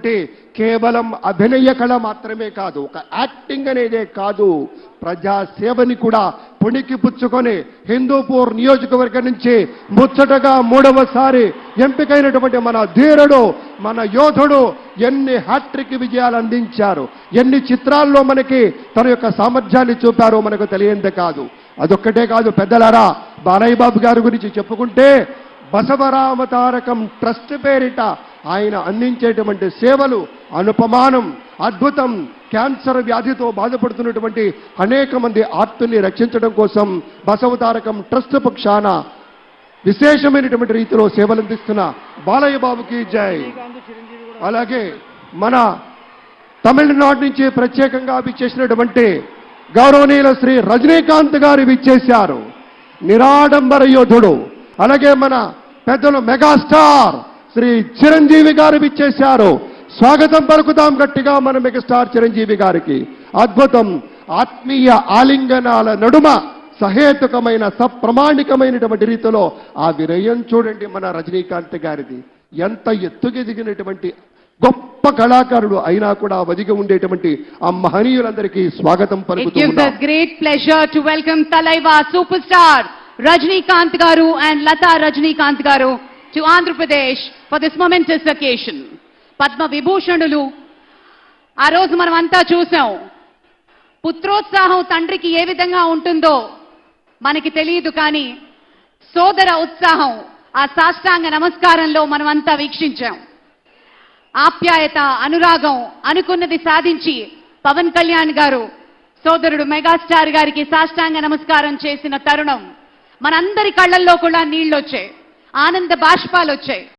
అంటే కేవలం అభినయ కళ మాత్రమే కాదు, ఒక యాక్టింగ్ అనేదే కాదు, ప్రజాసేవని కూడా పుణికి పుచ్చుకొని హిందూపూర్ నియోజకవర్గం నుంచి ముచ్చటగా 3వసారి ఎంపికైనటువంటి మన ధీరుడు, మన యోధుడు ఎన్ని హ్యాట్రిక్ విజయాలు అందించారు, ఎన్ని చిత్రాల్లో మనకి తన యొక్క సామర్థ్యాన్ని చూపారో మనకు తెలియందే కాదు. అదొక్కటే కాదు పెద్దలారా, బాలయ్య బాబు గారి గురించి చెప్పుకుంటే బసవరామ తారకం ట్రస్ట్ పేరిట ఆయన అందించేటువంటి సేవలు అనుపమానం, అద్భుతం. క్యాన్సర్ వ్యాధితో బాధపడుతున్నటువంటి అనేక మంది ఆర్తుల్ని రక్షించడం కోసం బసవ తారకం ట్రస్ట్ పక్షాన విశేషమైనటువంటి రీతిలో సేవలు అందిస్తున్న బాలయ్య బాబుకి జై. అలాగే మన తమిళనాడు నుంచి ప్రత్యేకంగా విచ్చేసినటువంటి గౌరవనీయుల శ్రీ రజనీకాంత్ గారు విచ్చేశారు, నిరాడంబర యోధుడు. అలాగే మన పెద్దలు మెగాస్టార్ శ్రీ చిరంజీవి గారు విచ్చేశారు. స్వాగతం పలుకుతాం గట్టిగా మన మెగాస్టార్ చిరంజీవి గారికి. అద్భుతం. ఆత్మీయ ఆలింగనాల నడుమ సహేతుకమైన సప్రమాణికమైనటువంటి రీతిలో ఆ వినయం చూడండి మన రజనీకాంత్ గారిది. ఎంత ఎత్తుకెదిగినటువంటి గొప్ప కళాకారుడు అయినా కూడా ఒదిగి ఉండేటువంటి ఆ మహనీయులందరికీ స్వాగతం పలుకుతున్నాం. Great pleasure to welcome Thalaiva super star Rajnikanth Garu and Lata Rajnikanth Garu to Andhra Pradesh for this momentous occasion. Padma Vibhushanulu ఆ రోజు మనం అంతా చూసాం. పుత్రోత్సాహం తండ్రికి ఏ విధంగా ఉంటుందో మనకి తెలియదు, కానీ సోదర ఉత్సాహం ఆ సాష్టాంగ నమస్కారంలో మనం అంతా వీక్షించాం. ఆప్యాయత, అనురాగం, అనుకున్నది సాధించి పవన్ కళ్యాణ్ గారు సోదరుడు మెగాస్టార్ గారికి సాష్టాంగ నమస్కారం చేసిన తరుణం మనందరి కళ్ళల్లో కూడా నీళ్లు వచ్చాయి, ఆనంద బాష్పాలు వచ్చాయి.